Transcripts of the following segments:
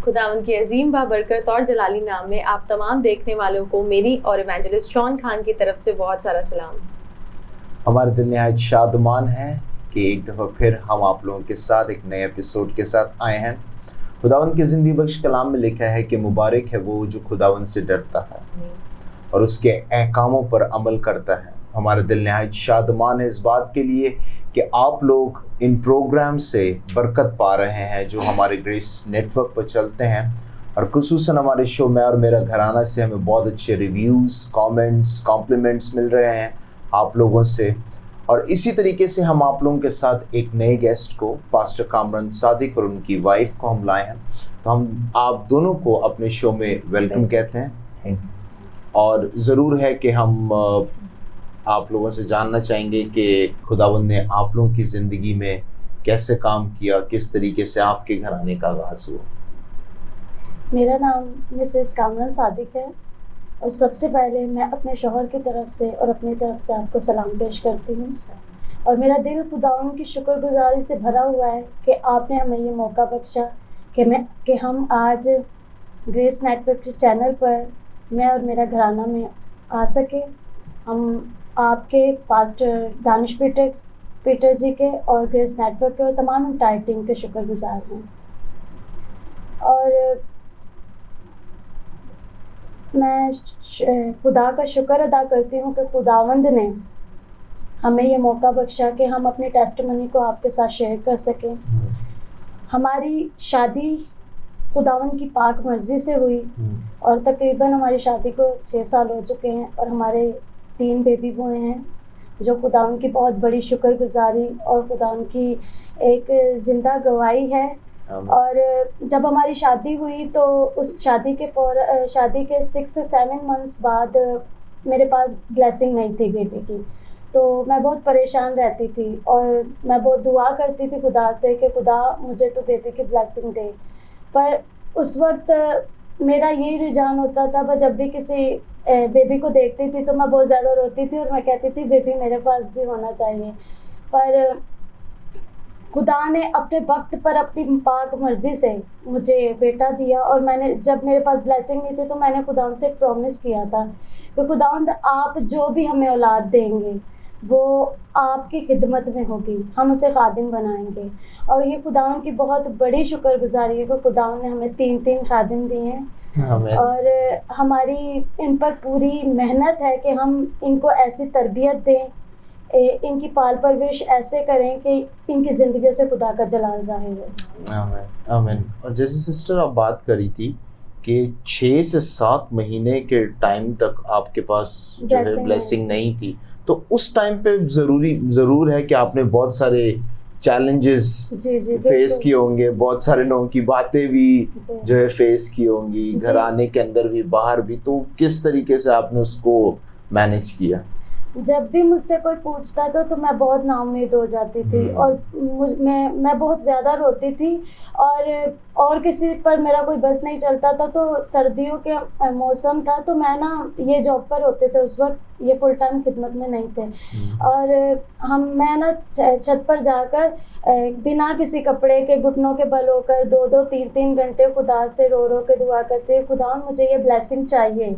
खुदा उनकी अजीम बाबरकत और जलाली नाम में आप तमाम देखने वालों को मेरी और इवेंजलिस्ट शॉन खान की तरफ से बहुत सारा सलाम। हमारे दिल निहायत शादमान है कि एक दफ़ा फिर हम आप लोगों के साथ एक नए एपिसोड के साथ आए हैं। खुदावंद की ज़िंदगी बख्श कलाम में लिखा है कि मुबारक है वो जो खुदावंद से डरता है और उसके अहकामों पर अमल करता है। हमारे दिल निहायत शादमान है इस बात के लिए कि आप लोग इन प्रोग्राम से बरकत पा रहे हैं जो हमारे ग्रेस नेटवर्क पर चलते हैं, और खुसूसन हमारे शो में और मेरा घराना से हमें बहुत अच्छे रिव्यूज़, कमेंट्स, कॉम्प्लीमेंट्स मिल रहे हैं आप लोगों से। और इसी तरीके से हम आप लोगों के साथ एक नए गेस्ट को, पास्टर कामरान सादिक और उनकी वाइफ को हम लाए हैं। तो हम आप दोनों को अपने शो में वेलकम कहते हैं। और ज़रूर है कि हम आप लोगों से जानना चाहेंगे कि खुदावंद ने आप लोगों की ज़िंदगी में कैसे काम किया, किस तरीके से आपके घराने का आगाज़ हुआ। मेरा नाम मिसेस कामरान सादिक है और सबसे पहले मैं अपने शौहर की तरफ से और अपनी तरफ से आपको सलाम पेश करती हूँ। और मेरा दिल खुदावंद की शुक्रगुजारी से भरा हुआ है कि आपने हमें ये मौका बख्शा कि हम आज ग्रेस नेटवर्क के चैनल पर मैं और मेरा घराना में आ सके। हम आपके पास्टर दानिश पीटर जी के और ग्रेस नेटवर्क के और तमाम इंटायर टीम के शुक्रगुजार हैं। और मैं खुदा का शुक्र अदा करती हूँ कि खुदावंद ने हमें ये मौका बख्शा कि हम अपनी टेस्टिमनी को आपके साथ शेयर कर सकें। हमारी शादी खुदावंद की पाक मर्जी से हुई और तकरीबन हमारी शादी को 6 साल हो चुके हैं और हमारे 3 बेबी बॉय हैं, जो खुदावंद की बहुत बड़ी शुक्रगुजारी और खुदावंद की एक ज़िंदा गवाही है। और जब हमारी शादी हुई तो उस शादी के 6 से 7 मंथ्स बाद मेरे पास ब्लेसिंग नहीं थी बेबी की, तो मैं बहुत परेशान रहती थी और मैं बहुत दुआ करती थी खुदा से कि खुदा मुझे तो बेबी की ब्लेसिंग दे। पर उस वक्त मेरा ये रुझान होता था, मैं जब भी किसी बेबी को देखती थी तो मैं बहुत ज़्यादा रोती थी और मैं कहती थी बेबी मेरे पास भी होना चाहिए। पर खुदा ने अपने वक्त पर अपनी पाक मर्ज़ी से मुझे बेटा दिया और मैंने जब मेरे पास ब्लेसिंग नहीं थी तो मैंने खुदा से एक प्रॉमिस किया था कि खुदावंद आप जो भी हमें औलाद देंगे वो आपकी खिदमत में होगी, हम उसे खादिम बनाएंगे। और ये खुदावंद की बहुत बड़ी शुक्रगुजारी है कि खुदावंद ने हमें 3 खादिम दिए हैं और हमारी इन पर पूरी मेहनत है कि हम इनको ऐसी तरबियत दें, इनकी पाल परवरिश ऐसे करें कि इनकी ज़िंदगी से खुदा का जलाल ज़ाहिर हो। आमीन आमीन। और जैसे सिस्टर आप बात करी थी कि 6 से 7 महीने के टाइम तक आपके पास जो है ब्लेसिंग नहीं थी, तो उस टाइम पे ज़रूर है कि आपने बहुत सारे चैलेंजेस फेस किए होंगे, बहुत सारे लोगों की बातें भी जो है फेस की होंगी, घराने के अंदर भी बाहर भी। तो किस तरीके से आपने उसको मैनेज किया? जब भी मुझसे कोई पूछता था तो मैं बहुत नाउम्मीद हो जाती थी और मैं बहुत ज़्यादा रोती थी और किसी पर मेरा कोई बस नहीं चलता था। तो सर्दियों के मौसम था तो मैं ना ये जॉब पर होते थे उस वक्त, ये फुल टाइम खिदमत में नहीं थे और मैं ना छत पर जाकर बिना किसी कपड़े के घुटनों के बल होकर 2-2, 3-3 घंटे खुदा से रो के दुआ करते, खुदा मुझे ये ब्लेसिंग चाहिए।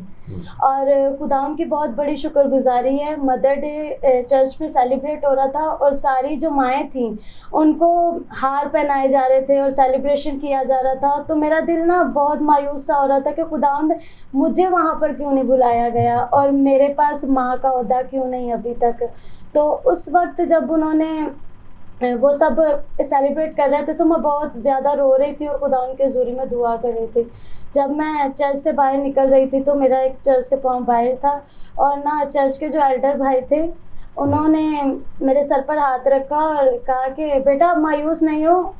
और खुदा की बहुत बड़ी शुक्रगुजारी है, मदर डे चर्च में सेलिब्रेट हो रहा था और सारी जो माएँ थीं उनको हार पहनाए जा रहे थे और सेलिब्रेशन किया जा रहा था। तो मेरा दिल ना बहुत मायूस सा हो रहा था कि खुदावंद मुझे वहाँ पर क्यों नहीं बुलाया गया और मेरे पास माँ का ओहदा क्यों नहीं अभी तक। तो उस वक्त जब उन्होंने वो सब सेलिब्रेट कर रहे थे तो मैं बहुत ज़्यादा रो रही थी और खुदा के हुज़ूरी में दुआ कर रही थी। जब मैं चर्च से बाहर निकल रही थी तो मेरा एक चर्च से पाँव बाहर था और ना चर्च के जो एल्डर भाई थे उन्होंने मेरे सर पर हाथ रखा और कहा कि बेटा मायूस नहीं हो,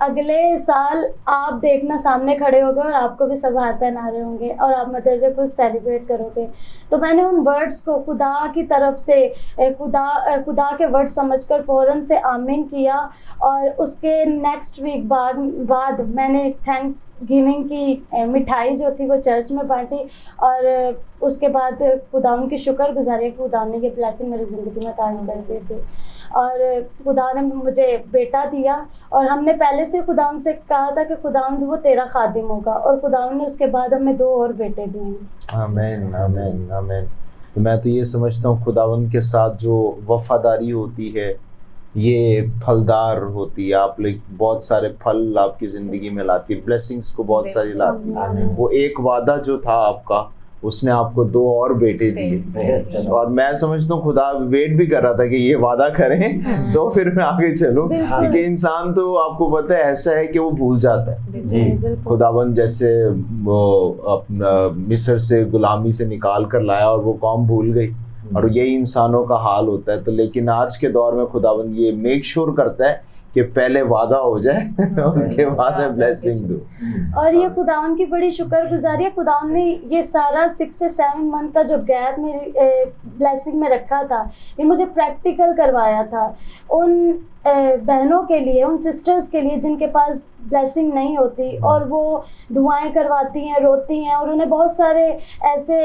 अगले साल आप देखना सामने खड़े होगे और आपको भी सब हाथ पहना रहे होंगे और आप मदर डे को सेलिब्रेट करोगे। तो मैंने उन वर्ड्स को खुदा की तरफ से खुदा के वर्ड समझकर फ़ौरन से आमीन किया और उसके नेक्स्ट वीक बाद मैंने थैंक्स गिविंग की मिठाई जो थी वो चर्च में बांटी और उसके बाद खुदा की शुक्रगुजारी खुदा ने ये ब्लेसिंग मेरी ज़िंदगी में कायम कर दी थी। और खुदा ने मुझे बेटा दिया, और हमने पहले से खुदा से कहा था कि खुदा वो तेरा खादिम होगा, और खुदा ने उसके बाद हमें 2 और बेटे दिए हैं। आमीन आमीन आमीन। तो मैं तो ये समझता हूँ खुदावंद के साथ जो वफादारी होती है ये फलदार होती है। आप लोग बहुत सारे फल आपकी ज़िंदगी में लाती है, ब्लेसिंग्स को बहुत सारी लाती है। वो एक वादा जो था आपका, उसने आपको 2 और बेटे दिए, और मैं समझता हूँ खुदा वेट भी कर रहा था कि ये वादा करें तो फिर मैं आगे चलूं, क्योंकि इंसान तो आपको पता है ऐसा है कि वो भूल जाता है। जी खुदाबंद जैसे वो अपना मिस्र से गुलामी से निकाल कर लाया और वो कौम भूल गई, और यही इंसानों का हाल होता है। तो लेकिन आज के दौर में खुदाबंद ये मेक श्योर करता है कि पहले वादा हो जाए उसके बाद मैं ब्लेसिंग दूं। और ये खुदावन की बड़ी शुक्रगुजारी है, खुदावन ने ये सारा 6 से 7 मंथ का जो गैप मेरी ब्लेसिंग में रखा था, ये मुझे प्रैक्टिकल करवाया था उन बहनों के लिए, उन सिस्टर्स के लिए जिनके पास ब्लेसिंग नहीं होती, और वो दुआएं करवाती हैं, रोती हैं, और उन्हें बहुत सारे ऐसे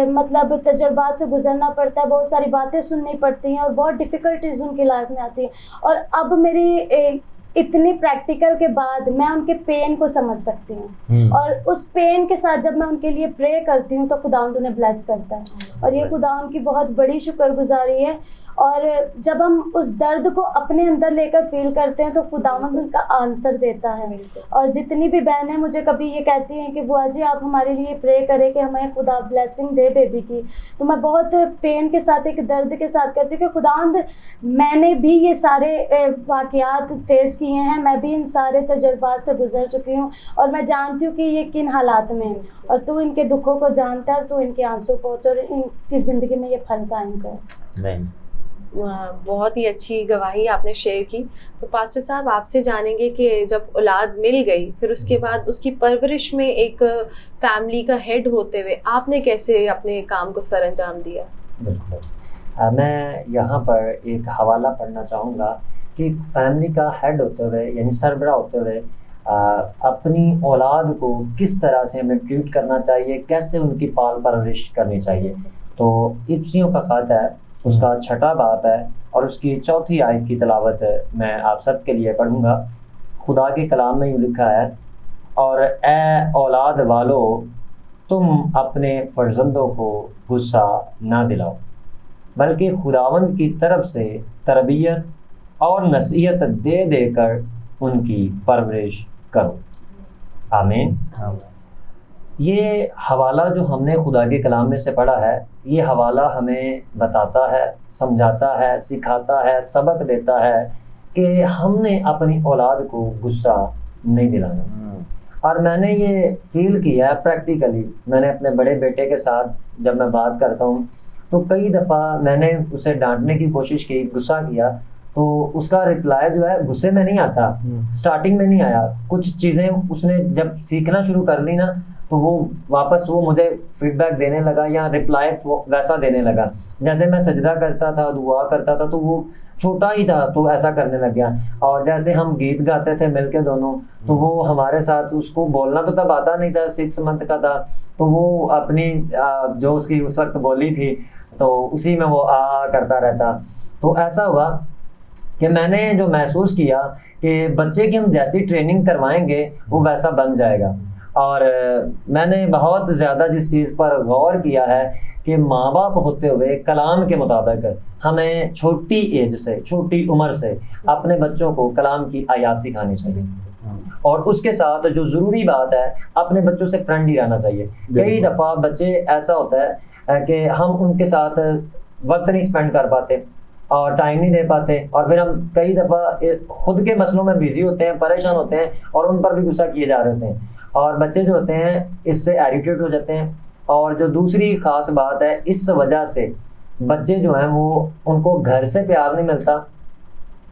मतलब तजर्बात से गुजरना पड़ता है, बहुत सारी बातें सुननी पड़ती हैं, और बहुत डिफ़िकल्टीज उनकी लाइफ में आती हैं। और अब मेरी इतनी प्रैक्टिकल के बाद मैं उनके पेन को समझ सकती हूँ, और उस पेन के साथ जब मैं उनके लिए प्रे करती हूँ तो खुदावंद उन्हें ब्लेस करता है, और ये खुदावंद की बहुत बड़ी शुक्रगुजारी है। और जब हम उस दर्द को अपने अंदर लेकर फील करते हैं तो खुदावंद उनका आंसर देता है। और जितनी भी बहनें मुझे कभी ये कहती हैं कि बुआ जी आप हमारे लिए प्रे करें कि हमें खुदा ब्लेसिंग दे बेबी की, तो मैं बहुत पेन के साथ, एक दर्द के साथ कहती हूँ कि खुदावंद मैंने भी ये सारे वाक़यात फेस किए हैं, मैं भी इन सारे तजर्बात से गुजर चुकी हूँ, और मैं जानती हूँ कि ये किन हालात में है, और तू इनके दुखों को जानता है, और तू इनके आंसू पहुँच और इनकी ज़िंदगी में ये फल कायम कर। बहुत ही अच्छी गवाही आपने शेयर की। तो पास्टर साहब आपसे जानेंगे कि जब औलाद मिल गई, फिर उसके बाद उसकी परवरिश में एक फैमिली का हेड होते हुए आपने कैसे अपने काम को सर अंजाम दिया? बिल्कुल, मैं यहाँ पर एक हवाला पढ़ना चाहूँगा कि फैमिली का हेड होते हुए यानी सरबरा होते हुए अपनी औलाद को किस तरह से हमें ट्रीट करना चाहिए, कैसे उनकी पाल परवरिश करनी चाहिए। तो इफ्सियों का खाता है, उसका 6वां बाब है, और उसकी 4थी आयत की तिलावत मैं आप सब के लिए पढ़ूँगा। खुदा के कलाम में यूँ लिखा है, और ए औलाद वालों तुम अपने फर्जंदों को गुस्सा ना दिलाओ, बल्कि खुदावंद की तरफ से तरबियत और नसीहत दे देकर उनकी परवरिश करो। आमीन। ये हवाला जो हमने खुदा के कलाम में से पढ़ा है, ये हवाला हमें बताता है, समझाता है, सिखाता है, सबक देता है कि हमने अपनी औलाद को गुस्सा नहीं दिलाना। और मैंने ये फील किया है प्रैक्टिकली, मैंने अपने बड़े बेटे के साथ जब मैं बात करता हूँ तो कई दफ़ा मैंने उसे डांटने की कोशिश की, गुस्सा किया, तो उसका रिप्लाई जो है गुस्से में नहीं आता, स्टार्टिंग में नहीं आया। कुछ चीज़ें उसने जब सीखना शुरू कर दी ना, तो वो वापस वो मुझे फीडबैक देने लगा या रिप्लाई वैसा देने लगा। जैसे मैं सजदा करता था, दुआ करता था, तो वो छोटा ही था तो ऐसा करने लग गया। और जैसे हम गीत गाते थे मिलके दोनों, तो वो हमारे साथ, उसको बोलना तो तब आता नहीं था, 6 मंथ का था, तो वो अपनी जो उसकी उस वक्त बोली थी तो उसी में वो आ करता रहता। तो ऐसा हुआ कि मैंने जो महसूस किया कि बच्चे की हम जैसी ट्रेनिंग करवाएंगे वो वैसा बन जाएगा। और मैंने बहुत ज़्यादा जिस चीज़ पर गौर किया है कि माँ बाप होते हुए कलाम के मुताबिक हमें छोटी एज से, छोटी उम्र से अपने बच्चों को कलाम की आयात सिखानी चाहिए। और उसके साथ जो ज़रूरी बात है, अपने बच्चों से फ्रेंडली रहना चाहिए। कई दफ़ा बच्चे ऐसा होता है कि हम उनके साथ वक्त नहीं स्पेंड कर पाते और टाइम नहीं दे पाते, और फिर हम कई दफ़ा खुद के मसलों में बिजी होते हैं, परेशान होते हैं, और उन पर भी गुस्सा किए जा रहे होते हैं, और बच्चे जो होते हैं इससे एरिटेट हो जाते हैं। और जो दूसरी ख़ास बात है, इस वजह से बच्चे जो हैं वो, उनको घर से प्यार नहीं मिलता,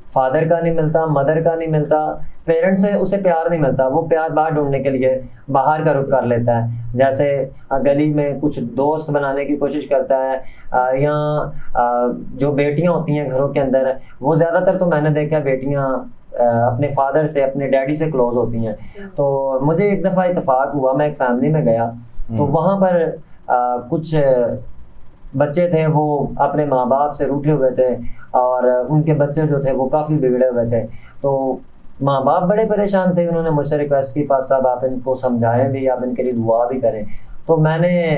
फादर का नहीं मिलता, मदर का नहीं मिलता, पेरेंट्स से उसे प्यार नहीं मिलता। वो प्यार बाहर ढूंढने के लिए बाहर का रुख कर लेता है, जैसे गली में कुछ दोस्त बनाने की कोशिश करता है, या जो बेटियां होती हैं घरों के अंदर, वो ज़्यादातर तो मैंने देखा है बेटियां अपने फादर से, अपने डैडी से क्लोज होती हैं। तो मुझे एक दफ़ा इत्तेफाक हुआ, मैं एक फैमिली में गया, तो वहाँ पर कुछ बच्चे थे, वो अपने माँ बाप से रूठे हुए थे, और उनके बच्चे जो थे वो काफ़ी बिगड़े हुए थे। तो माँ बाप बड़े परेशान थे। उन्होंने मुझसे रिक्वेस्ट की, पास साहब आप इनको समझाएं भी, आप इनके लिए दुआ भी करें। तो मैंने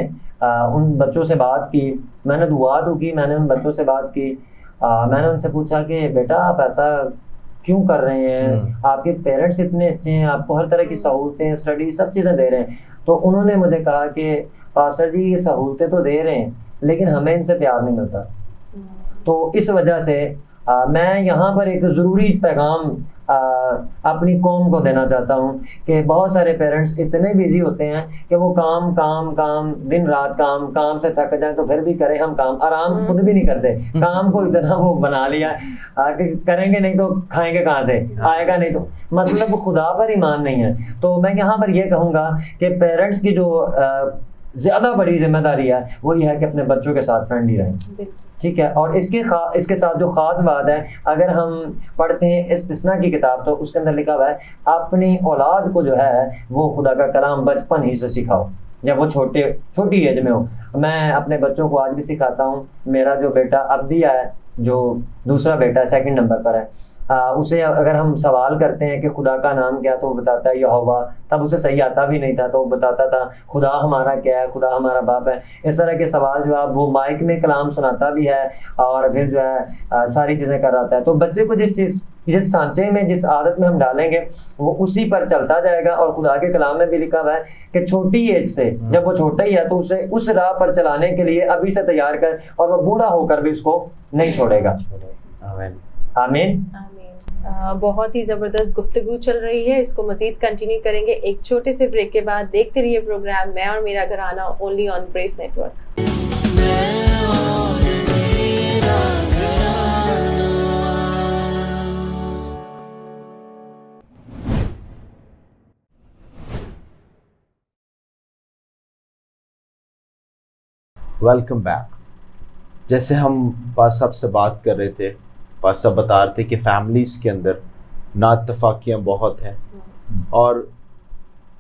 उन बच्चों से बात की, मैंने दुआ तो की, मैंने उन बच्चों से बात की। मैंने उनसे पूछा कि बेटा आप ऐसा क्यों कर रहे हैं, आपके पेरेंट्स इतने अच्छे हैं, आपको हर तरह की सहूलतें, स्टडी, सब चीज़ें दे रहे हैं। तो उन्होंने मुझे कहा कि पास्टर जी ये सहूलतें तो दे रहे हैं लेकिन हमें इनसे प्यार नहीं मिलता। तो इस वजह से मैं यहाँ पर एक ज़रूरी पैगाम अपनी कौम को देना चाहता हूँ कि बहुत सारे पेरेंट्स इतने बिजी होते हैं कि वो काम काम काम, दिन रात काम, काम से थक जाए तो फिर भी करें हम काम, आराम खुद भी नहीं करते। काम को इतना वो बना लिया कि करेंगे नहीं तो खाएंगे कहाँ से, आएगा नहीं तो, मतलब खुदा पर ईमान नहीं है। तो मैं यहाँ पर ये कहूँगा कि पेरेंट्स की जो ज़्यादा बड़ी जिम्मेदारी है वो ये है कि अपने बच्चों के साथ फ्रेंडली रहें, ठीक है। और इसके साथ जो ख़ास बात है, अगर हम पढ़ते हैं इस्तिस्ना की किताब तो उसके अंदर लिखा हुआ है अपनी औलाद को जो है वो खुदा का कलाम बचपन ही से सिखाओ, जब वो छोटी एज में हो। मैं अपने बच्चों को आज भी सिखाता हूँ। मेरा जो बेटा अब्दिया है, जो दूसरा बेटा है, 2nd नंबर पर है, उसे अगर हम सवाल करते हैं कि खुदा का नाम क्या, तो वो बताता है यहोवा। तब उसे सही आता भी नहीं था तो वो बताता था खुदा हमारा क्या है, खुदा हमारा बाप है। इस तरह के सवाल जवाब वो माइक में कलाम सुनाता भी है और फिर जो है सारी चीज़ें कर रहा है। तो बच्चे को जिस सांचे में, जिस आदत में हम डालेंगे वो उसी पर चलता जाएगा। और खुदा के कलाम में भी लिखा हुआ है कि छोटी एज से, जब वो छोटा ही है तो उसे उस राह पर चलाने के लिए अभी से तैयार कर, और वो बूढ़ा होकर भी उसको नहीं छोड़ेगा। आमीन। बहुत ही ज़बरदस्त गुफ्तगू चल रही है, इसको मज़ीद कंटिन्यू करेंगे एक छोटे से ब्रेक के बाद। देखते रहिए प्रोग्राम मैं और मेरा घराना, only on press network. Welcome back. जैसे हम पास साहब से बात कर रहे थे, पास साहब बता रहे थे कि फैमिलीज़ के अंदर नाइत्तफाकियाँ बहुत हैं, और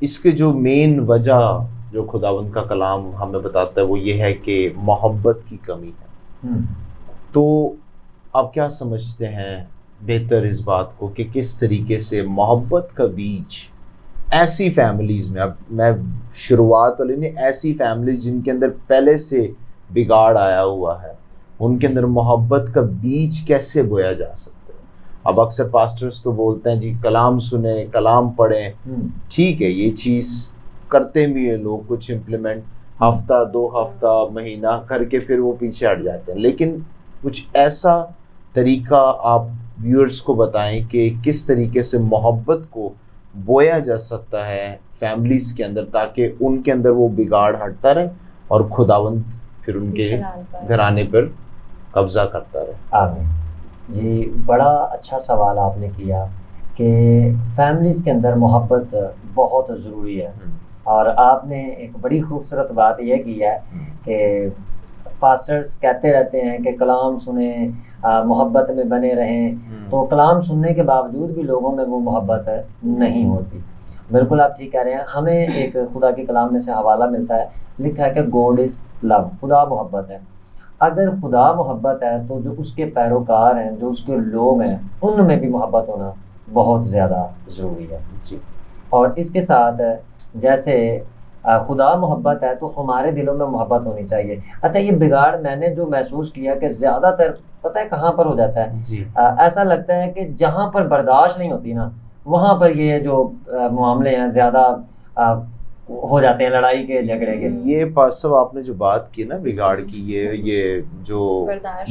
इसके जो मेन वजह जो खुदावंद का कलाम हमें बताता है वो ये है कि मोहब्बत की कमी है। तो आप क्या समझते हैं बेहतर इस बात को कि किस तरीके से मोहब्बत का बीज ऐसी फैमिलीज़ में, अब मैं शुरुआत वाली नहीं, ऐसी फैमिलीज़ जिनके अंदर पहले से बिगाड़ आया हुआ है, उनके अंदर मोहब्बत का बीज कैसे बोया जा सकता है। अब अक्सर पास्टर्स तो बोलते हैं जी कलाम सुने, कलाम पढ़ें, ठीक है, ये चीज़ करते भी हैं लोग, कुछ इम्प्लीमेंट हफ्ता 2 हफ्ता महीना करके फिर वो पीछे हट जाते हैं। लेकिन कुछ ऐसा तरीका आप व्यूअर्स को बताएं कि किस तरीके से मोहब्बत को बोया जा सकता है फैमिलीज़ के अंदर, ताकि उनके अंदर वो बिगाड़ हटता रहे और खुदावंद फिर उनके घराने पर कब्जा करता रहे। आमीन जी। बड़ा अच्छा सवाल आपने किया कि फैमिलीज़ के अंदर मोहब्बत बहुत ज़रूरी है। और आपने एक बड़ी खूबसूरत बात यह की है कि पास्टर्स कहते रहते हैं कि कलाम सुने, मोहब्बत में बने रहें, तो कलाम सुनने के बावजूद भी लोगों में वो मोहब्बत नहीं होती। बिल्कुल आप ठीक कह रहे हैं। हमें एक खुदा के कलाम में से हवाला मिलता है, लिखा है कि गॉड इज़ लव, खुदा मोहब्बत है। अगर खुदा मोहब्बत है तो जो उसके पैरोकार हैं, जो उसके लोग हैं, उनमें भी मोहब्बत होना बहुत ज़्यादा ज़रूरी है जी। और इसके साथ जैसे खुदा मोहब्बत है तो हमारे दिलों में मोहब्बत होनी चाहिए। अच्छा, ये बिगाड़ मैंने जो महसूस किया कि ज़्यादातर पता है कहाँ पर हो जाता है जी। ऐसा लगता है कि जहाँ पर बर्दाश्त नहीं होती ना, वहाँ पर ये जो मामले हैं ज़्यादा हो जाते हैं, लड़ाई के, झगड़े के। ये पास साहब आपने जो बात की ना बिगाड़ की, ये जो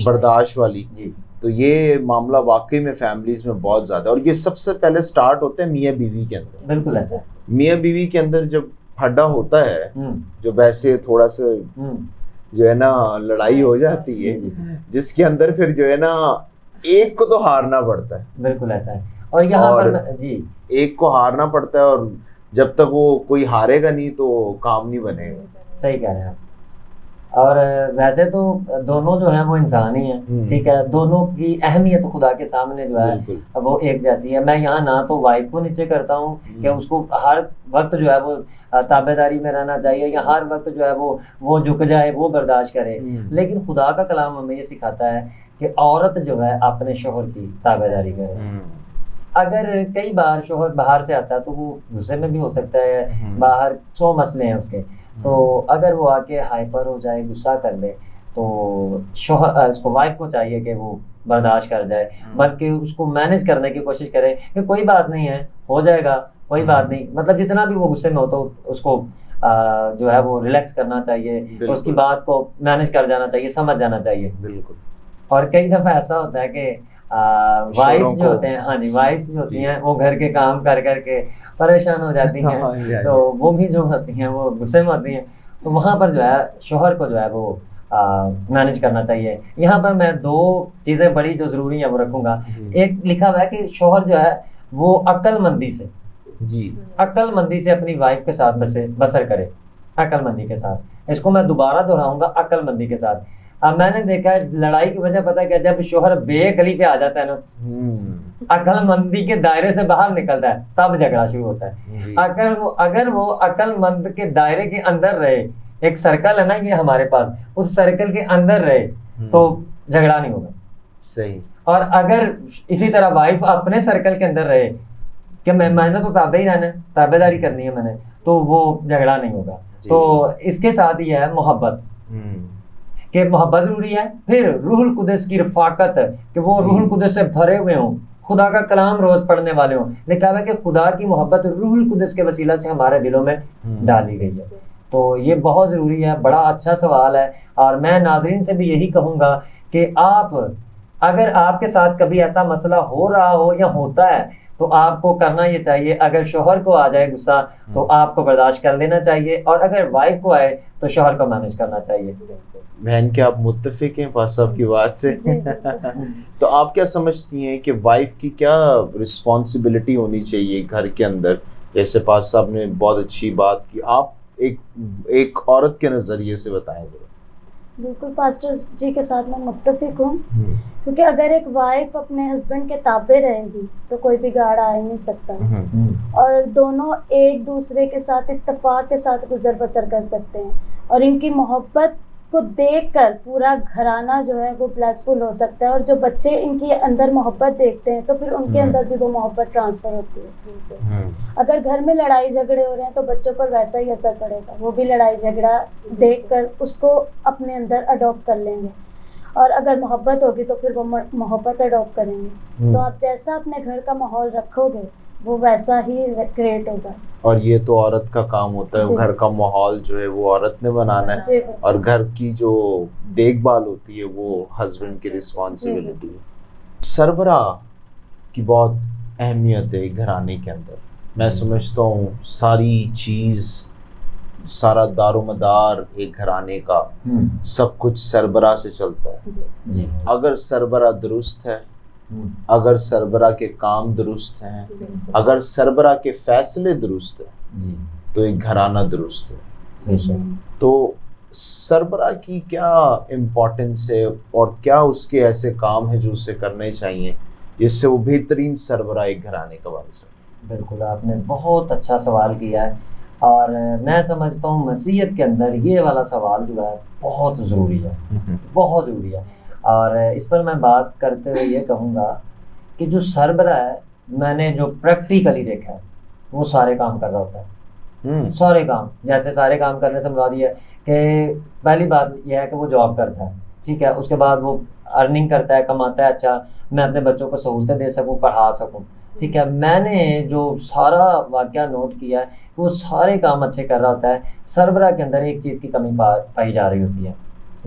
बर्दाश्त वाली जी, तो ये मामला वाकई में फैमिलीज में बहुत ज़्यादा, और ये सबसे पहले स्टार्ट होता है मियाँ बीवी के अंदर। बिल्कुल ऐसा। मियाँ बीवी के अंदर जब हड्डा होता है, जो वैसे थोड़ा सा जो है ना लड़ाई हो जाती है, जिसके अंदर फिर जो है ना एक को तो हारना पड़ता है। बिल्कुल ऐसा है। और यहाँ पर जी एक को हारना पड़ता है, और जब तक वो कोई हारेगा नहीं तो काम नहीं बनेगा। सही कह रहे हैं आप। और वैसे तो दोनों जो हैं वो इंसान ही हैं, ठीक है। दोनों की अहमियत खुदा के सामने जो है वो एक जैसी है। मैं यहाँ ना तो वाइफ को नीचे करता हूँ कि उसको हर वक्त जो है वो ताबेदारी में रहना चाहिए, या हर वक्त जो है वो झुक जाए, वो बर्दाश्त करे। लेकिन खुदा का कलाम हमें ये सिखाता है कि औरत जो है अपने शोहर की ताबेदारी करे। अगर कई बार शोहर बाहर से आता है तो वो गुस्से में भी हो सकता है, बाहर 100 मसले हैं उसके, तो अगर वो आके हाइपर हो जाए, गुस्सा कर ले, तो शोहर उसको वाइफ को चाहिए कि वो बर्दाश्त कर जाए, बल्कि उसको मैनेज करने की कोशिश करे कि कोई बात नहीं है, हो जाएगा, कोई बात नहीं, मतलब जितना भी वो गुस्से में हो तो उसको जो है वो रिलैक्स करना चाहिए, उसकी बात को मैनेज कर जाना चाहिए, समझ जाना चाहिए। बिल्कुल। और कई दफ़ा ऐसा होता है कि वाइफ जो होते हैं, हाँ जी, वाइफ जो होती हैं वो घर के काम कर करके परेशान हो जाती हैं, तो वो भी जो होती हैं वो गुस्से में होती हैं, तो वहाँ पर जो है शोहर को जो है वो मैनेज करना चाहिए। यहाँ पर मैं 2 चीज़ें बड़ी जो ज़रूरी हैं वो रखूँगा। एक लिखा हुआ है कि शोहर जो है वो अक्लमंदी से अपनी वाइफ के साथ बसर करे, अक्लमंदी के साथ। इसको मैं दोबारा दोहराऊंगा, अक्लमंदी के साथ। अब मैंने देखा है लड़ाई की वजह पता है क्या, जब शोहर बेअकली पे आ जाता है ना, अक्लमंदी के दायरे से बाहर निकलता है, तब झगड़ा शुरू होता है। अगर वो अक्लमंद के दायरे के अंदर रहे, एक सर्कल है ना ये हमारे पास, उस सर्कल के अंदर रहे तो झगड़ा नहीं होगा। सही। और अगर इसी तरह वाइफ अपने सर्कल के अंदर रहे कि मैंने तो ताबे ही रहना है, ताबेदारी करनी है मैंने, तो वो झगड़ा नहीं होगा। तो इसके साथ ही है मोहब्बत, कि मोहब्बत जरूरी है। फिर रूहुल कुदस की रफाकत, कि वो रूहुल कुदस से भरे हुए हों, खुदा का कलाम रोज पढ़ने वाले हों। लिखा है कि खुदा की मोहब्बत रूहुल कुदस के वसीला से हमारे दिलों में डाली गई है। तो ये बहुत ज़रूरी है, बड़ा अच्छा सवाल है। और मैं नाजरीन से भी यही कहूँगा कि आप अगर आपके साथ कभी ऐसा मसला हो रहा हो या होता है तो आपको करना ये चाहिए, अगर शोहर को आ जाए गुस्सा तो आपको बर्दाश्त कर लेना चाहिए, और अगर वाइफ को आए तो शोहर को मैनेज करना चाहिए। बहन, क्या आप मुत्तफिक हैं पास साहब की बात से? तो आप क्या समझती हैं कि वाइफ की क्या रिस्पॉन्सिबिलिटी होनी चाहिए घर के अंदर? जैसे पास साहब ने बहुत अच्छी बात की, आप एक औरत के नज़रिए से बताएं जरा। बिल्कुल पास्टर जी के साथ मैं मुत्तफिक हूँ, क्योंकि अगर एक वाइफ अपने हस्बैंड के ताबे रहेगी तो कोई बिगाड़ आ ही नहीं सकता, और दोनों एक दूसरे के साथ इत्तेफाक के साथ गुजर बसर कर सकते हैं, और इनकी मोहब्बत को देखकर पूरा घराना जो है वो ब्लेसफुल हो सकता है। और जो बच्चे इनके अंदर मोहब्बत देखते हैं तो फिर उनके अंदर भी वो मोहब्बत ट्रांसफ़र होती है। अगर घर में लड़ाई झगड़े हो रहे हैं तो बच्चों पर वैसा ही असर पड़ेगा, वो भी लड़ाई झगड़ा देखकर उसको अपने अंदर अडॉप्ट कर लेंगे, और अगर मोहब्बत होगी तो फिर वो मोहब्बत अडॉप्ट करेंगे। तो आप जैसा अपने घर का माहौल रखोगे वो वैसा ही क्रिएट होगा। और ये तो औरत का काम होता है, घर का माहौल जो है वो औरत ने बनाना है, और घर की जो देखभाल होती है वो हस्बैंड की रिस्पॉन्सिबिलिटी है। सरबराह की बहुत अहमियत है घराने के अंदर। मैं समझता हूँ सारी चीज़, सारा दारोमदार एक घराने का सब कुछ सरबराह से चलता है। अगर सरबराह दुरुस्त है, अगर सरबराह के काम दुरुस्त हैं, अगर सरबराह के फैसले दुरुस्त हैं, तो एक घराना दुरुस्त है। तो सरबराह की क्या इम्पोर्टेंस है, और क्या उसके ऐसे काम हैं जो उसे करने चाहिए जिससे वो बेहतरीन सरबराह एक घराने का बन सके? बिल्कुल, आपने बहुत अच्छा सवाल किया है, और मैं समझता हूँ मसीहत के अंदर ये वाला सवाल जो है बहुत ज़रूरी है, बहुत ज़रूरी है। और इस पर मैं बात करते हुए ये कहूँगा कि जो सरबराह है, मैंने जो प्रैक्टिकली देखा है वो सारे काम कर रहा होता है। सारे काम, जैसे सारे काम करने से मुराद ये है कि पहली बात यह है कि वो जॉब करता है, ठीक है, उसके बाद वो अर्निंग करता है, कमाता है, अच्छा मैं अपने बच्चों को सहूलतें दे सकूँ, पढ़ा सकूँ, ठीक है। मैंने जो सारा वाक़या नोट किया है वो सारे काम अच्छे कर रहा होता है। सरबराह के अंदर एक चीज़ की कमी पाई जा रही होती है,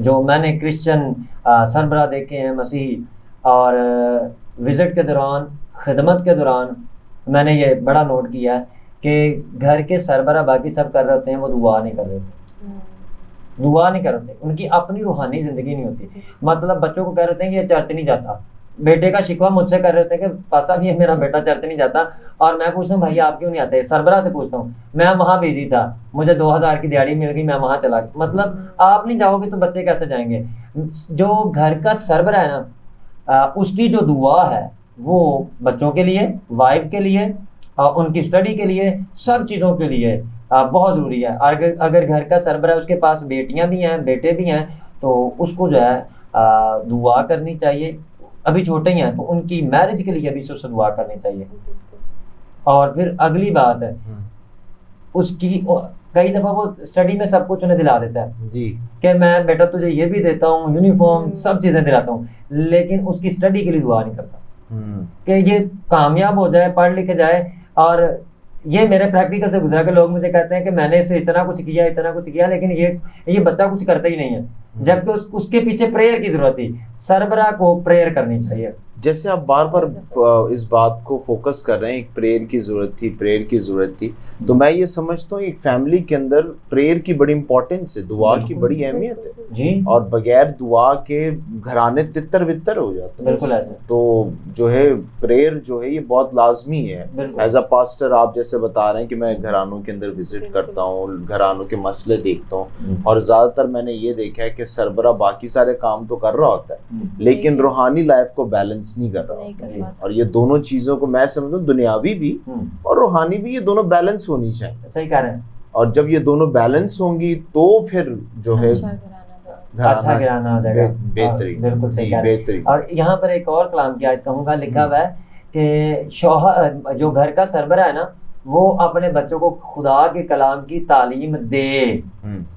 जो मैंने क्रिश्चियन सरबराह देखे हैं मसीही, और विज़िट के दौरान, खिदमत के दौरान मैंने ये बड़ा नोट किया है कि घर के सरबराह बाकी सब कर रहे होते हैं, वो दुआ नहीं कर रहे होते, दुआ नहीं कर रहे होते, उनकी अपनी रूहानी ज़िंदगी नहीं होती। मतलब बच्चों को कह रहे होते हैं कि ये चर्च नहीं जाता, बेटे का शिकवा मुझसे कर रहे होते हैं कि पासा भी मेरा बेटा चर्च नहीं जाता, और मैं पूछता हूँ भैया आप क्यों नहीं आते? सरबराह से पूछता हूँ, मैं वहाँ बिजी था, मुझे 2000 की दिहाड़ी मिल गई, मैं वहाँ चला गया। मतलब आप नहीं जाओगे तो बच्चे कैसे जाएंगे? जो घर का सरबराह है ना, उसकी जो दुआ है वो बच्चों के लिए, वाइफ के लिए, उनकी स्टडी के लिए, सब चीज़ों के लिए बहुत ज़रूरी है। अगर घर का सरबराह उसके पास बेटियाँ भी हैं, बेटे भी हैं, तो उसको जो है दुआ करनी चाहिए। अभी छोटे ही हैं तो उनकी मैरिज के लिए भी उससे दुआ करनी चाहिए। और फिर अगली बात है उसकी, कई दफ़ा वो स्टडी में सब कुछ उन्हें दिला देता है जी कि मैं बेटा तुझे ये भी देता हूँ, यूनिफॉर्म सब चीज़ें दिलाता हूँ, लेकिन उसकी स्टडी के लिए दुआ नहीं करता कि ये कामयाब हो जाए, पढ़ लिख जाए। और ये मेरे प्रैक्टिकल से गुजरा के लोग मुझे कहते हैं कि मैंने इसे इतना कुछ किया लेकिन ये बच्चा कुछ करता ही नहीं है, जबकि उसके पीछे प्रेयर की जरूरत थी। सरबरा को प्रेयर करनी चाहिए। जैसे आप बार बार इस बात को फोकस कर रहे हैं, एक प्रेयर की ज़रूरत थी, तो मैं ये समझता हूँ एक फैमिली के अंदर प्रेयर की बड़ी इंपॉर्टेंस है, दुआ की बड़ी अहमियत है जी, और बगैर दुआ के घराने तितर बितर हो जाते हैं। बिल्कुल ऐसे। तो जो है प्रेयर जो है ये बहुत लाजमी है। एज अ पास्टर आप जैसे बता रहे हैं कि मैं घरानों के अंदर विजिट करता हूँ, घरानों के मसले देखता हूँ, और ज़्यादातर मैंने ये देखा है कि सरबरा बाकी सारे काम तो कर रहा होता है लेकिन रूहानी लाइफ को बैलेंस नहीं कर रहा। और ये दोनों चीज़ों को मैं समझता हूँ, दुनियावी भी और रूहानी भी, ये दोनों बैलेंस होनी चाहिए। सही कह रहे हैं। और जब ये दोनों बैलेंस होंगी तो फिर जो है अच्छा गिराना हो जाएगा। बेहतरीन, बिल्कुल सही कह रहे हैं। बेहतरीन। और यहाँ पर एक और कलाम की आयत कहूँगा, लिखा हुआ है कि शौहर जो घर का सरबरा है ना, वो अपने बच्चों को खुदा के कलाम की तालीम दे।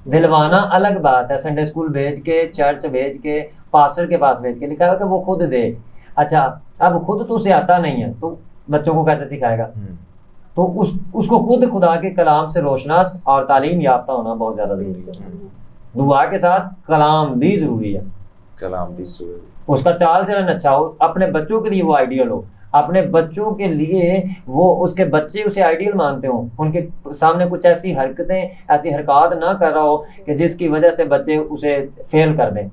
दिलवाना अलग बात है, संडे स्कूल भेज के, चर्च भेज के, पास्टर के पास भेज के, लिखा हुआ है कि वो खुद दे। अच्छा, अब खुद तो उसे आता नहीं है तो बच्चों को कैसे सिखाएगा? तो उसको खुद खुदा के कलाम से रोशनास और तालीम याफ्ता होना बहुत ज़्यादा ज़रूरी है। दुआ के साथ कलाम भी ज़रूरी है, कलाम भी ज़रूरी, उसका चाल चलन अच्छा हो, अपने बच्चों के लिए वो आइडियल हो, अपने बच्चों के लिए वो, उसके बच्चे उसे आइडियल मानते हो, उनके सामने कुछ ऐसी हरकतें, ऐसी हरकत ना कर रहा हो कि जिसकी वजह से बच्चे उसे फेल कर दें,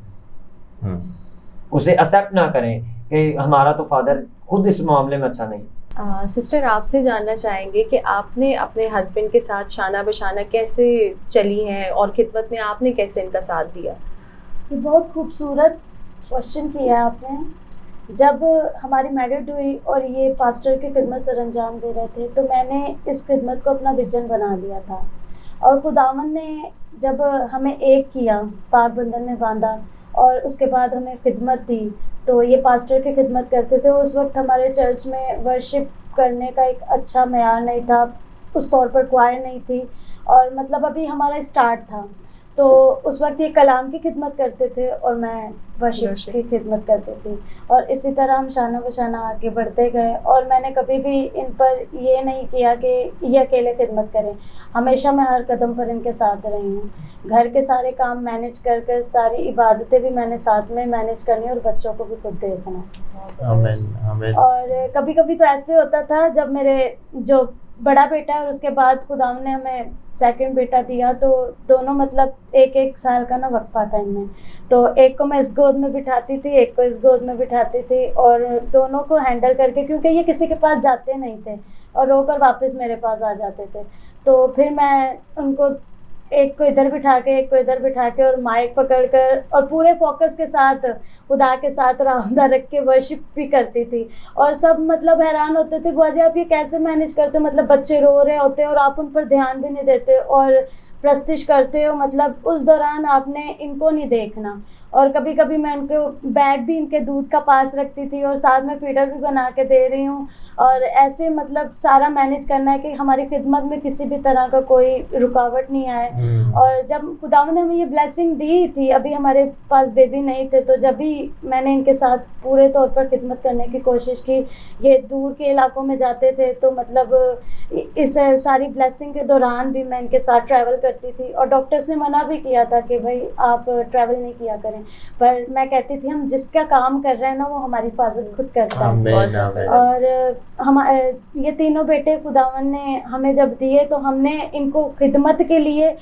उसे एक्सेप्ट ना करें कि हमारा तो फादर खुद इस मामले में अच्छा नहीं। सिस्टर, आपसे जानना चाहेंगे कि आपने अपने हस्बैंड के साथ शाना बशाना कैसे चली हैं और खिदमत में आपने कैसे इनका साथ दिया? ये बहुत खूबसूरत क्वेश्चन किया है आपने। जब हमारी मैरिड हुई और ये पास्टर की खिदमत सर अंजाम दे रहे थे, तो मैंने इस खिदमत को अपना विजन बना लिया था। और खुदावन ने जब हमें एक किया, पाक बंधन में बांधा और उसके बाद हमें खिदमत दी, तो ये पास्टर की खिदमत करते थे। उस वक्त हमारे चर्च में वर्शिप करने का एक अच्छा मेयार नहीं था, उस तौर पर क्वायर नहीं थी, और मतलब अभी हमारा स्टार्ट था। तो उस वक्त ये कलाम की खिदमत करते थे और मैं वर्शिप की खिदमत करती थी, और इसी तरह हम शाना बशाना आगे बढ़ते गए। और मैंने कभी भी इन पर ये नहीं किया कि ये अकेले खिदमत करें, हमेशा मैं हर कदम पर इनके साथ रही हूँ। घर के सारे काम मैनेज कर सारी इबादतें भी मैंने साथ में मैनेज करनी और बच्चों को भी खुद देखना। आमीन, आमीन। और कभी कभी तो ऐसे होता था, जब मेरे जो बड़ा बेटा है और उसके बाद खुदावन ने हमें सेकंड बेटा दिया, तो दोनों मतलब एक साल का ना वक्फा था इनमें, तो एक को मैं इस गोद में बिठाती थी, एक को इस गोद में बिठाती थी, और दोनों को हैंडल करके, क्योंकि ये किसी के पास जाते नहीं थे और रोकर वापस मेरे पास आ जाते थे, तो फिर मैं उनको एक को इधर बिठा के, एक को इधर बिठा के, और माइक पकड़कर और पूरे फोकस के साथ खुदा के साथ राउंडा रख के वर्शिप भी करती थी। और सब मतलब हैरान होते थे, बुआ जी आप ये कैसे मैनेज करते हो, मतलब बच्चे रो रहे होते और आप उन पर ध्यान भी नहीं देते और प्रस्तिश करते हो, मतलब उस दौरान आपने इनको नहीं देखना। और कभी कभी मैं उनको बैग भी इनके दूध का पास रखती थी और साथ में फीडर भी बना के दे रही हूँ, और ऐसे मतलब सारा मैनेज करना है कि हमारी खिदमत में किसी भी तरह का कोई रुकावट नहीं आए। और जब खुदावंद ने हमें ये ब्लेसिंग दी थी, अभी हमारे पास बेबी नहीं थे, तो जब भी मैंने इनके साथ पूरे तौर पर खिदमत करने की कोशिश की, ये दूर के इलाकों में जाते थे, तो मतलब इस सारी ब्लेसिंग के दौरान भी मैं इनके साथ ट्रैवल करती थी। और डॉक्टर्स ने मना भी किया था कि भाई आप ट्रैवल नहीं किया करें, पर मैं कहती थी हम जिसका काम कर रहे हैं ना, वो हमारी हिफाजत खुद करता है। और हम ये तीनों बेटे खुदावन ने हमें जब दिए, तो हमने इनको खिदमत के लिए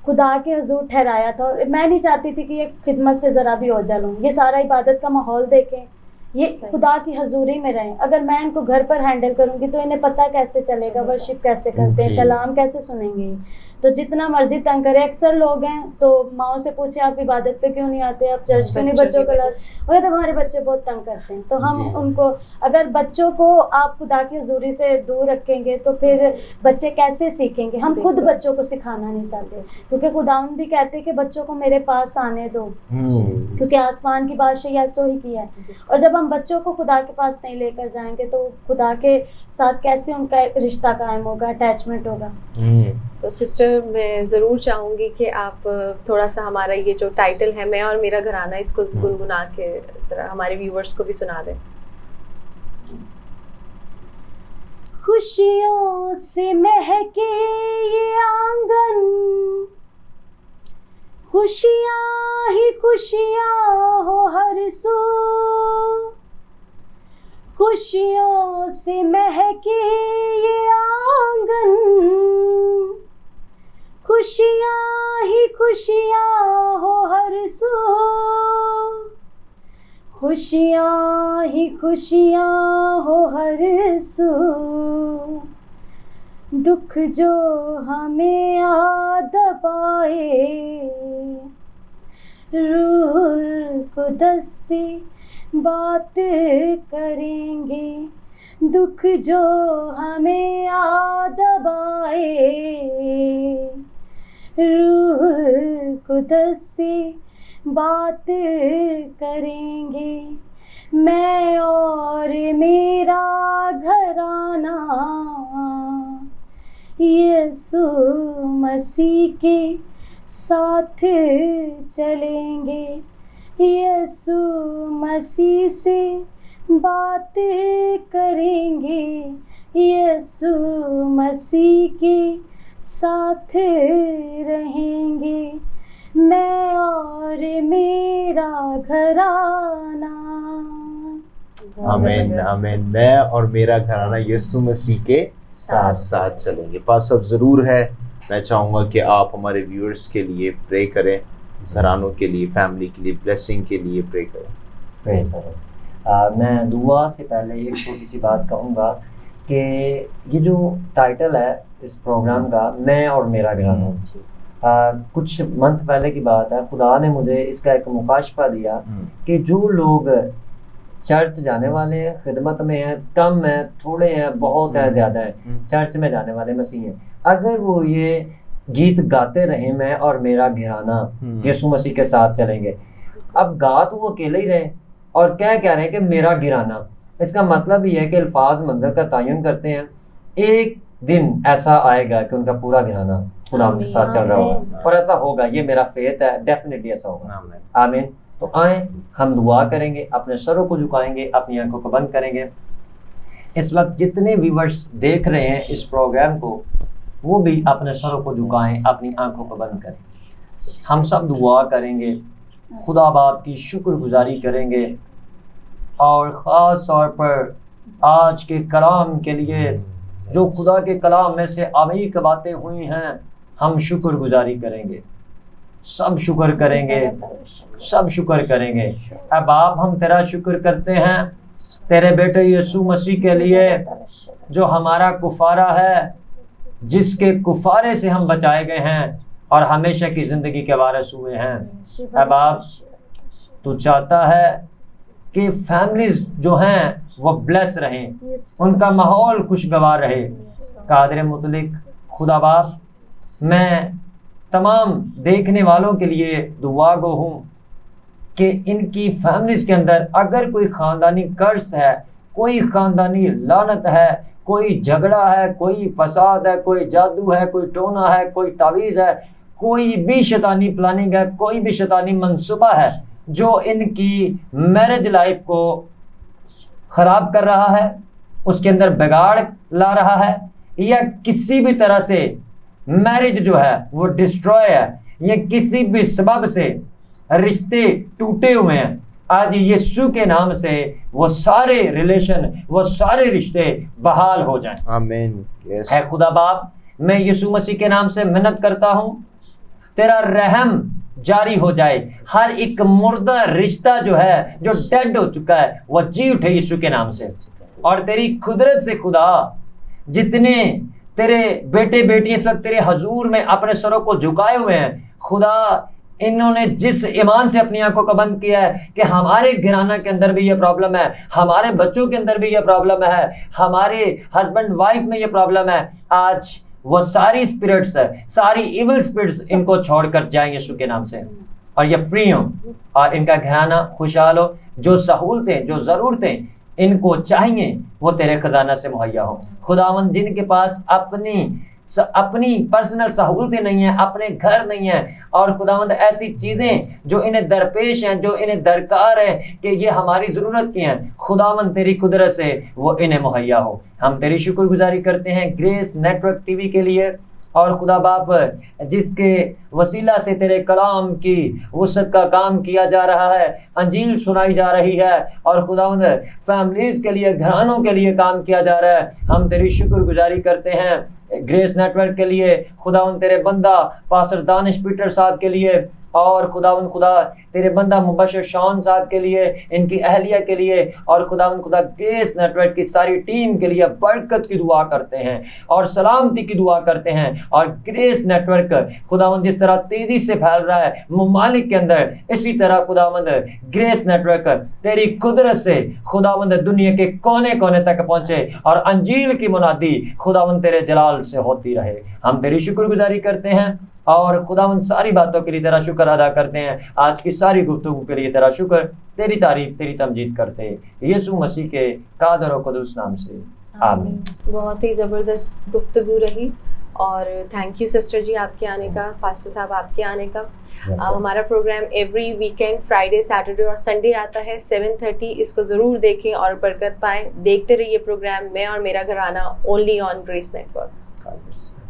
खुदा के हुजूर ठहराया था। और मैं नहीं चाहती थी कि ये खिदमत से ज़रा भी ओझल हों, ये सारा इबादत का माहौल देखें, ये सही। खुदा की हजूरी में रहें। अगर मैं इनको घर पर हैंडल करूंगी तो इन्हें पता कैसे चलेगा वर्शिप कैसे करते हैं, जी। कलाम कैसे सुनेंगे। तो जितना मर्जी तंग करे, अक्सर लोग हैं तो माओ से पूछे आप इबादत पे क्यों नहीं आते, आप चर्च क्यों नहीं बच्चों बच्चों की को वजह वो तो हमारे बच्चे बहुत तंग करते हैं। तो हम जी। उनको, अगर बच्चों को आप खुदा की हजूरी से दूर रखेंगे तो फिर बच्चे कैसे सीखेंगे। हम खुद बिल्कुल। बच्चों को सिखाना नहीं चाहते, क्योंकि खुदावंद भी कहते हैं कि बच्चों को मेरे पास आने दो, क्योंकि आसमान की बादशाह यसो ही की है। और जब हम बच्चों को खुदा के पास नहीं लेकर जाएंगे तो खुदा के साथ कैसे उनका एक रिश्ता कायम होगा, अटैचमेंट होगा। तो सिस्टर मैं ज़रूर चाहूँगी कि आप थोड़ा सा हमारा ये जो टाइटल है मैं और मेरा घराना, इसको गुनगुना के ज़रा हमारे व्यूवर्स को भी सुना दें। खुशियों से महके ये आंगन, खुशियाँ ही खुशियाँ हो हर सू। खुशियों से महके ये आंगन, खुशियाँ ही खुशियाँ हो हर सू। खुशियाँ ही खुशियाँ हो हर सू। दुख जो हमें आ दबाए, रूहुल कुदस से बात करेंगे। दुख जो हमें आ दबाए, रूहुल कुदस से बात करेंगे। मैं और मेरा घराना यीशु मसीह के साथ चलेंगे। यीशु मसीह से बात करेंगे, यीशु मसीह के साथ रहेंगे। मैं और मेरा घराना। आमीन आमीन। मैं और मेरा घराना यीशु मसीह के साथ चलेंगे। पास अब ज़रूर है, मैं चाहूँगा कि आप हमारे व्यूअर्स के लिए प्रे करें, घरानों के लिए, फैमिली के लिए, ब्लेसिंग के लिए प्रे करें। Praise the Lord. मैं दुआ से पहले एक छोटी सी बात कहूँगा कि ये जो टाइटल है इस प्रोग्राम का, मैं और मेरा घराना, कुछ मंथ पहले की बात है, खुदा ने मुझे इसका एक मुकाशफा दिया कि जो लोग चर्च जाने वाले हैं, खिदमत में हैं, कम हैं, थोड़े हैं, बहुत है, ज़्यादा है, चर्च में जाने वाले मसीह हैं, अगर वो ये गीत गाते रहे मैं और मेरा घराना यीशु मसीह के साथ चलेंगे। अब गा तो वो अकेले ही रहे और क्या कह रहे हैं कि मेरा घराना, इसका मतलब ये है कि अल्फाज मंजर का तयन करते हैं। एक दिन ऐसा आएगा कि उनका पूरा घराना खुदा के साथ चल रहा होगा, और ऐसा होगा, ये मेरा फेथ है, डेफिनेटली ऐसा होगा। आमीन। तो आए हम दुआ करेंगे, अपने सरों को झुकाएंगे, अपनी आंखों को बंद करेंगे। इस वक्त जितने व्यूअर्स देख रहे हैं इस प्रोग्राम को, वो भी अपने सरों को झुकाएं, अपनी आंखों को बंद करें। हम सब दुआ करेंगे, खुदा बाप की शुक्रगुजारी करेंगे, और ख़ास तौर पर आज के कलाम के लिए जो खुदा के कलाम में से अमीर बातें हुई हैं, हम शुक्रगुजारी करेंगे, सब शुक्र करेंगे, सब शुक्र करेंगे। अब बाप हम तेरा शुक्र करते हैं तेरे बेटे यीशु मसीह के लिए, जो हमारा कुफारा है, जिसके कुफारे से हम बचाए गए हैं और हमेशा की ज़िंदगी के वारिस हुए हैं। अब बाप तू चाहता है कि फैमिलीज जो हैं वो ब्लेस रहें, उनका माहौल खुशगवार रहे। कादिर मुतलिक खुदा बाप, मैं तमाम देखने वालों के लिए दुआ गो हूँ कि इनकी फैमिलीज़ के अंदर अगर कोई ख़ानदानी कर्ज है, कोई ख़ानदानी लानत है, कोई झगड़ा है, कोई फसाद है, कोई जादू है, कोई टोना है, कोई तावीज़ है, कोई भी शैतानी प्लानिंग है, कोई भी शैतानी मंसूबा है जो इनकी मैरिज लाइफ को ख़राब कर रहा है, उसके अंदर बिगाड़ ला रहा है, या किसी भी तरह से मैरिज जो है वो डिस्ट्रॉय है, या किसी भी सबब से रिश्ते टूटे हुए हैं, आज यीशु के नाम से वो सारे रिलेशन, वो सारे रिश्ते बहाल हो जाएं। आमीन। यस है खुदा बाप, मैं यीशु मसीह के नाम से मिन्नत करता हूँ, तेरा रहम जारी हो जाए, हर एक मुर्दा रिश्ता जो है, जो डेड हो चुका है, वह जी उठे यीशु के नाम से। और तेरी कुदरत से खुदा, जितने तेरे बेटे बेटी इस वक्त तेरे हजूर में अपने सरों को झुकाए हुए हैं खुदा, इन्होंने जिस ईमान से अपनी आंखों को बंद किया है कि हमारे घराना के अंदर भी ये प्रॉब्लम है, हमारे बच्चों के अंदर भी ये प्रॉब्लम है, हमारे हस्बैंड वाइफ में ये प्रॉब्लम है, आज वो सारी स्पिरिट्स है, सारी इविल स्पिरिट्स इनको छोड़कर जाएं यीशु के नाम से, और ये फ्री हो और इनका घराना खुशहाल हो। जो सहूलतें, जो ज़रूरतें इनको चाहिए वो तेरे खजाना से मुहैया हो। खुदावंद, जिनके पास अपनी पर्सनल सहूलतें नहीं है, अपने घर नहीं है, और खुदावंद ऐसी चीज़ें जो इन्हें दरपेश हैं, जो इन्हें दरकार है कि ये हमारी ज़रूरत की हैं, खुदावंद तेरी कुदरत से वो इन्हें मुहैया हो। हम तेरी शुक्रगुजारी करते हैं ग्रेस नेटवर्क टीवी के लिए, और खुदा बाप जिसके वसीला से तेरे कलाम की वसअत का काम किया जा रहा है, अंजील सुनाई जा रही है, और खुदावंद फैमिलीज़ के लिए, घरानों के लिए काम किया जा रहा है, हम तेरी शुक्रगुजारी करते हैं ग्रेस नेटवर्क के लिए। खुदावंद तेरे बंदा पास्टर दानिश पीटर साहब के लिए, और खुदावंद खुदा तेरे बंदा मुबशर शान साहब के लिए, इनकी अहलिया के लिए, और खुदावंद खुदा ग्रेस नेटवर्क की सारी टीम के लिए बरकत की दुआ करते हैं और सलामती की दुआ करते हैं। और ग्रेस नेटवर्क खुदावंद जिस तरह तेज़ी से फैल रहा है ममालिक के अंदर, इसी तरह खुदावंद ग्रेस नेटवर्क तेरी कुदरत से खुदावंद दुनिया के कोने कोने तक पहुँचे, और अंजील की मुनादी खुदावंद तेरे जलाल से होती रहे। हम तेरी शुक्रगुजारी करते हैं, और खुदावंद सारी बातों के लिए तेरा शुक्र अदा करते हैं। आज की सारी गुफ्तगू के लिए तेरा शुक्र, तेरी तारीफ, तेरी तमजीद करते हैं यीशु मसीह के कादर और कुदूस नाम से, आमीन। बहुत ही ज़बरदस्त गुफ्तगू रही, और थैंक यू सिस्टर जी आपके आने का, पास्टर साहब आपके आने का। हमारा programme every weekend Friday, Saturday और संडे आता है 7:30। इसको ज़रूर देखें और बरकत पाएं। देखते रहिए प्रोग्राम मैं और मेरा घराना, ओनली ऑन ग्रेस नेटवर्क।